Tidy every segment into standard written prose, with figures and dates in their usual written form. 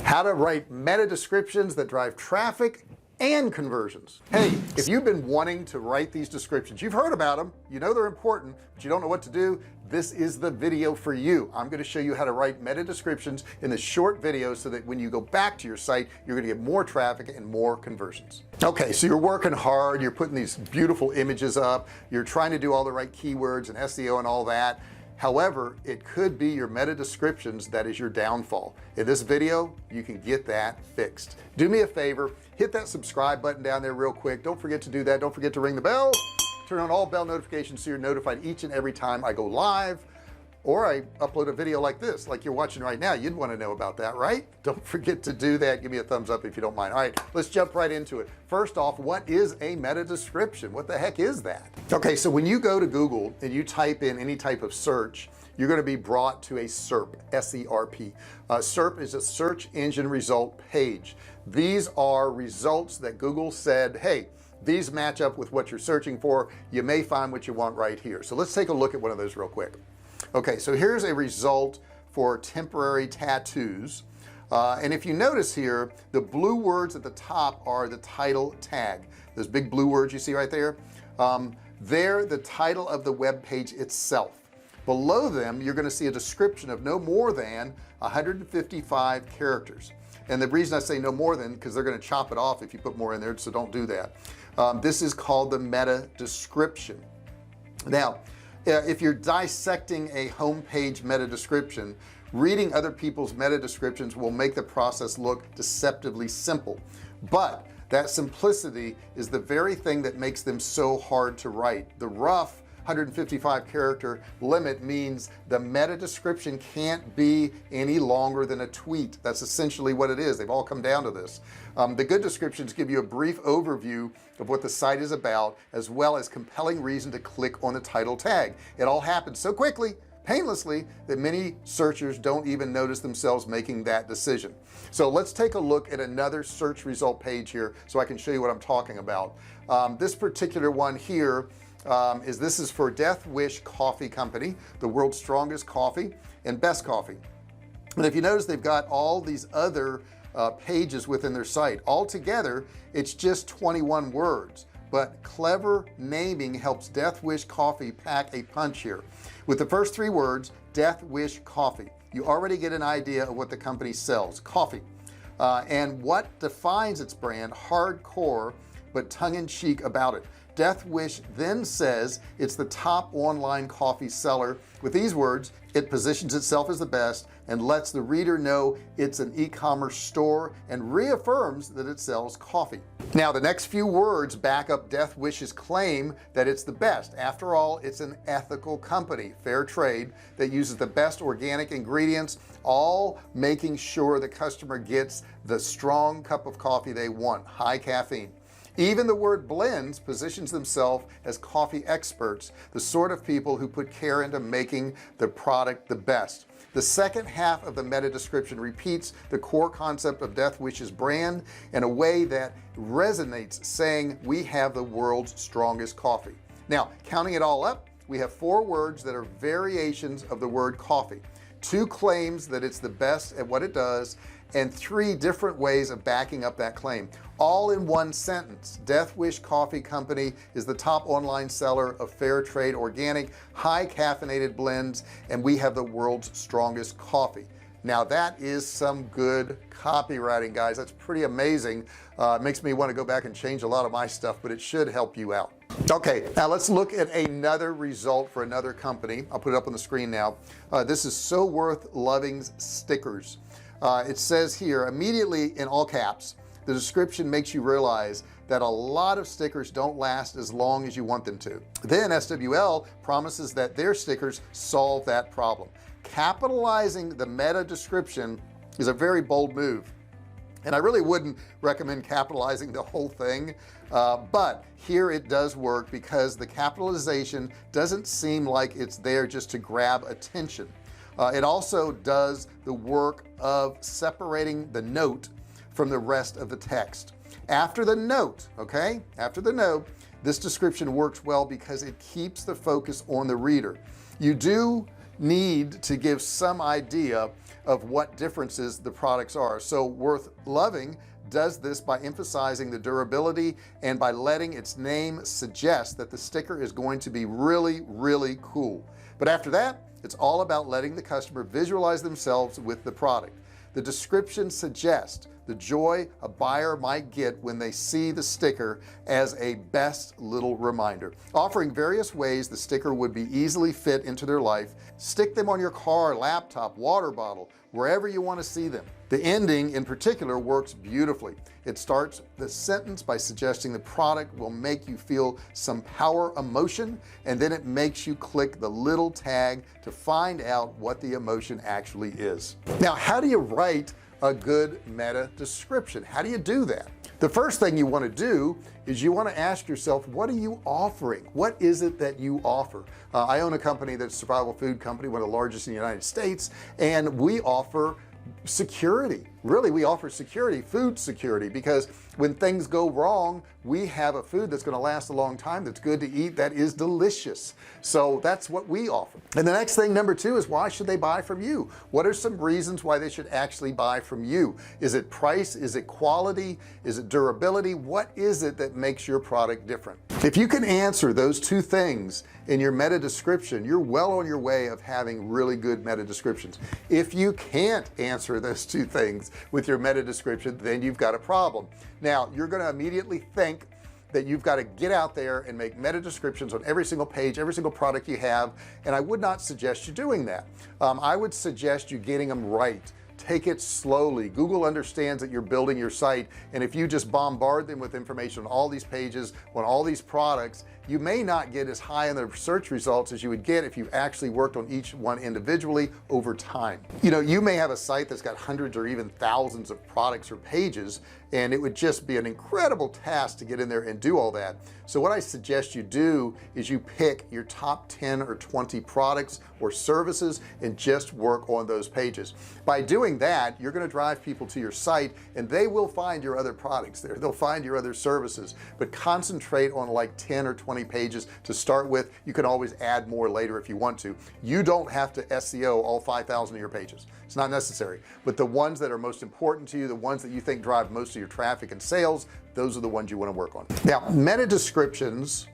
How to write meta descriptions that drive traffic and conversions. Hey, if you've been wanting to write these descriptions, you've heard about them, you know they're important, but you don't know what to do, this is the video for you. I'm going to show you how to write meta descriptions in this short video so that when you go back to your site, you're going to get more traffic and more conversions. Okay, so you're working hard, you're putting these beautiful images up, you're trying to do all the right keywords and SEO and all that. However, it could be your meta descriptions that is your downfall. In this video, you can get that fixed. Do me a favor, hit that subscribe button down there real quick. Don't forget to do that. Don't forget to ring the bell, turn on all bell notifications so you're notified each and every time I go live or I upload a video like this, like you're watching right now. You'd want to know about that, right? Don't forget to do that. Give me a thumbs up if you don't mind. All right, let's jump right into it. First off, what is a meta description? What the heck is that? Okay, so when you go to Google and you type in any type of search, you're going to be brought to a SERP, S-E-R-P. SERP is a search engine result page. These are results that Google said, hey, these match up with what you're searching for. You may find what you want right here. So let's take a look at one of those real quick. Okay, so here's a result for temporary tattoos, and if you notice here, the blue words at the top are the title tag. Those big blue words you see right there, they're the title of the web page itself. Below them you're going to see a description of no more than 155 characters, and the reason I say no more than because they're going to chop it off if you put more in there, so don't do that. This is called the meta description. Now if you're dissecting a homepage meta description, reading other people's meta descriptions will make the process look deceptively simple, but that simplicity is the very thing that makes them so hard to write. The rough 155 character limit means the meta description can't be any longer than a tweet. That's essentially what it is. They've all come down to this. The good descriptions give you a brief overview of what the site is about, as well as compelling reason to click on the title tag. It all happens so quickly, painlessly, that many searchers don't even notice themselves making that decision. So let's take a look at another search result page here so I can show you what I'm talking about. This particular one here this is for Death Wish Coffee Company, the world's strongest coffee and best coffee. And if you notice, they've got all these other pages within their site. Altogether, it's just 21 words, but clever naming helps Death Wish Coffee pack a punch here. With the first three words, Death Wish Coffee, you already get an idea of what the company sells: coffee, and what defines its brand: hardcore but tongue-in-cheek about it. Death Wish then says it's the top online coffee seller. With these words, it positions itself as the best and lets the reader know it's an e-commerce store and reaffirms that it sells coffee. Now the next few words back up Death Wish's claim that it's the best. After all, it's an ethical company, fair trade, that uses the best organic ingredients, all making sure the customer gets the strong cup of coffee they want, high caffeine. Even the word blends positions themselves as coffee experts, the sort of people who put care into making the product the best. The second half of the meta description repeats the core concept of Death Wish's brand in a way that resonates, saying we have the world's strongest coffee. Now counting it all up, we have 4 words that are variations of the word coffee, 2 claims that it's the best at what it does, and 3 different ways of backing up that claim, all in one sentence. Death Wish Coffee Company is the top online seller of fair trade, organic, high caffeinated blends, and we have the world's strongest coffee. Now that is some good copywriting, guys. That's pretty amazing. It makes me want to go back and change a lot of my stuff, but it should help you out. Okay, now let's look at another result for another company. I'll put it up on the screen now. This is So Worth Loving's stickers. It says here immediately in all caps, the description makes you realize that a lot of stickers don't last as long as you want them to. Then SWL promises that their stickers solve that problem. Capitalizing the meta description is a very bold move, and I really wouldn't recommend capitalizing the whole thing, but here it does work because the capitalization doesn't seem like it's there just to grab attention. It also does the work of separating the note from the rest of the text. After the note, okay, after the note, this description works well because it keeps the focus on the reader. You do need to give some idea of what differences the products are. So Worth Loving does this by emphasizing the durability and by letting its name suggest that the sticker is going to be really, really cool. But after that, it's all about letting the customer visualize themselves with the product. The description suggests the joy a buyer might get when they see the sticker as a best little reminder, offering various ways the sticker would be easily fit into their life. Stick them on your car, laptop, water bottle, wherever you want to see them. The ending in particular works beautifully. It starts the sentence by suggesting the product will make you feel some power emotion, and then it makes you click the little tag to find out what the emotion actually is. Now, how do you write a good meta description? How do you do that? The first thing you want to do is you want to ask yourself, what are you offering? What is it that you offer? I own a company that's a survival food company, one of the largest in the United States, and we offer security. Really, we offer security, food security, because when things go wrong, we have a food that's going to last a long time, that's good to eat, that is delicious. So that's what we offer. And the next thing, number two, is why should they buy from you? What are some reasons why they should actually buy from you? Is it price? Is it quality? Is it durability? What is it that makes your product different? If you can answer those two things in your meta description, you're well on your way of having really good meta descriptions. If you can't answer those two things with your meta description, then you've got a problem. Now you're going to immediately think that you've got to get out there and make meta descriptions on every single page, every single product you have, and I would not suggest you doing that. I would suggest you getting them right. Take it slowly. Google understands that you're building your site, and if you just bombard them with information on all these pages, on all these products, you may not get as high in the search results as you would get if you actually worked on each one individually over time. You know, you may have a site that's got hundreds or even thousands of products or pages, and it would just be an incredible task to get in there and do all that. So what I suggest you do is you pick your top 10 or 20 products or services and just work on those pages. By doing that, you're going to drive people to your site, and they will find your other products there, they'll find your other services, but concentrate on like 10 or 20 pages to start with. You can always add more later if you want to. You don't have to SEO all 5,000 of your pages. It's not necessary, but the ones that are most important to you, the ones that you think drive most of your traffic and sales, those are the ones you want to work on. Now, meta descriptions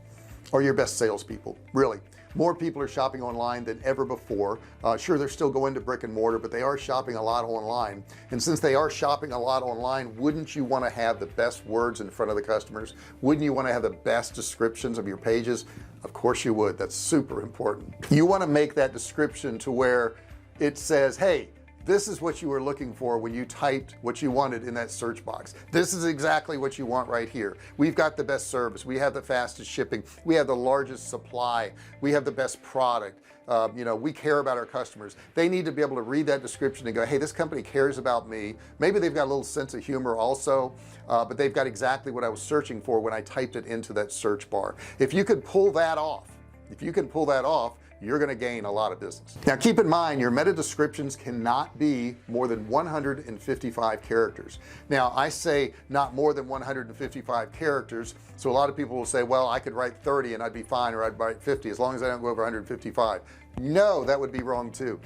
are your best salespeople. Really, more people are shopping online than ever before. Sure, they're still going to brick and mortar, but they are shopping a lot online, and since they are shopping a lot online, wouldn't you want to have the best words in front of the customers? Wouldn't you want to have the best descriptions of your pages? Of course you would. That's super important. You want to make that description to where it says, hey, this is what you were looking for when you typed what you wanted in that search box. This is exactly what you want right here. We've got the best service, we have the fastest shipping, we have the largest supply, we have the best product. You know, we care about our customers. They need to be able to read that description and go, hey, this company cares about me. Maybe they've got a little sense of humor also, but they've got exactly what I was searching for when I typed it into that search bar. If you could pull that off, you're going to gain a lot of business. Now keep in mind, your meta descriptions cannot be more than 155 characters. Now I say not more than 155 characters, so a lot of people will say, well, I could write 30 and I'd be fine, or I'd write 50 as long as I don't go over 155. No, that would be wrong too.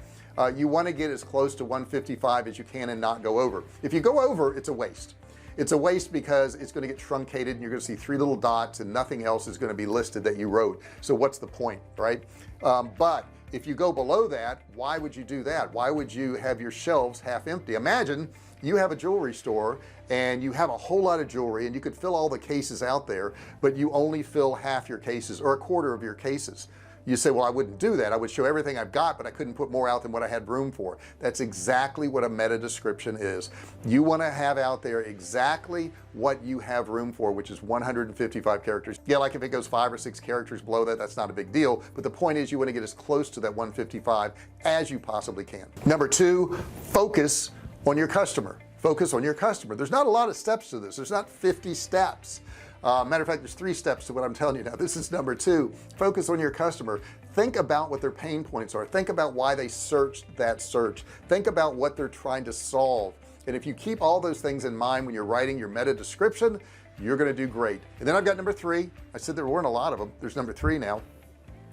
You want to get as close to 155 as you can and not go over. If you go over, it's a waste. It's a waste because it's going to get truncated and you're going to see 3 little dots and nothing else is going to be listed that you wrote. So what's the point, right? But if you go below that, why would you do that? Why would you have your shelves half empty? Imagine you have a jewelry store and you have a whole lot of jewelry and you could fill all the cases out there, but you only fill half your cases or a quarter of your cases. You say, well, I wouldn't do that. I would show everything I've got, but I couldn't put more out than what I had room for. That's exactly what a meta description is. You want to have out there exactly what you have room for, which is 155 characters. Yeah, like if it goes 5 or 6 characters below that, that's not a big deal, but the point is you want to get as close to that 155 as you possibly can. Number 2, focus on your customer. Focus on your customer. There's not a lot of steps to this. There's not 50 steps. Matter of fact, there's 3 steps to what I'm telling you now. This is number 2. Focus on your customer. Think about what their pain points are. Think about why they searched that search. Think about what they're trying to solve. And if you keep all those things in mind when you're writing your meta description, you're going to do great. And then I've got number 3. I said there weren't a lot of them. There's number 3 now.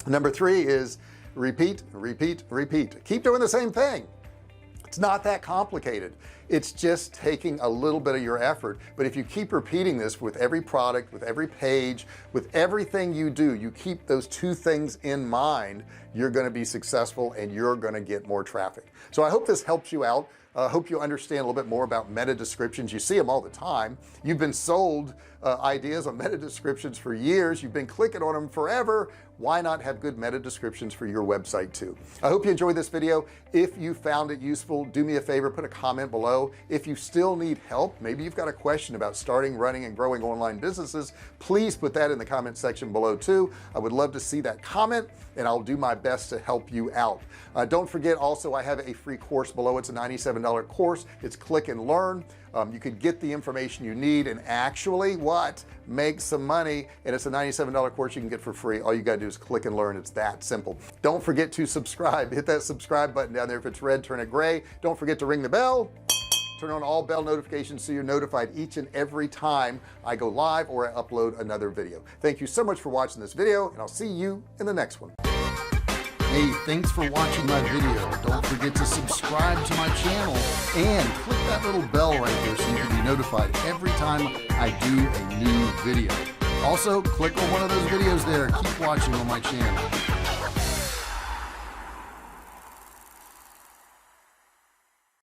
Number 3 is repeat, repeat, repeat. Keep doing the same thing. It's not that complicated. It's just taking a little bit of your effort. But if you keep repeating this with every product, with every page, with everything you do, you keep those two things in mind, you're going to be successful and you're going to get more traffic. So I hope this helps you out. I hope you understand a little bit more about meta descriptions. You see them all the time. You've been sold ideas on meta descriptions for years. You've been clicking on them forever. Why not have good meta descriptions for your website too? I hope you enjoyed this video. If you found it useful, do me a favor, put a comment below. If you still need help, maybe you've got a question about starting, running, and growing online businesses, please put that in the comment section below too. I would love to see that comment and I'll do my best to help you out. Don't forget also, I have a free course below. It's a $97 course. It's click and learn. You could get the information you need and actually make some money, and it's a $97 course you can get for free. All you gotta do is click and learn. It's that simple. Don't forget to subscribe. Hit that subscribe button down there. If it's red, turn it gray. Don't forget to ring the bell, turn on all bell notifications so you're notified each and every time I go live or I upload another video. Thank you so much for watching this video, and I'll see you in the next one. Hey, thanks for watching my video. Don't forget to subscribe to my channel and click that little bell right there so you can be notified every time I do a new video. Also, click on one of those videos there. Keep watching on my channel.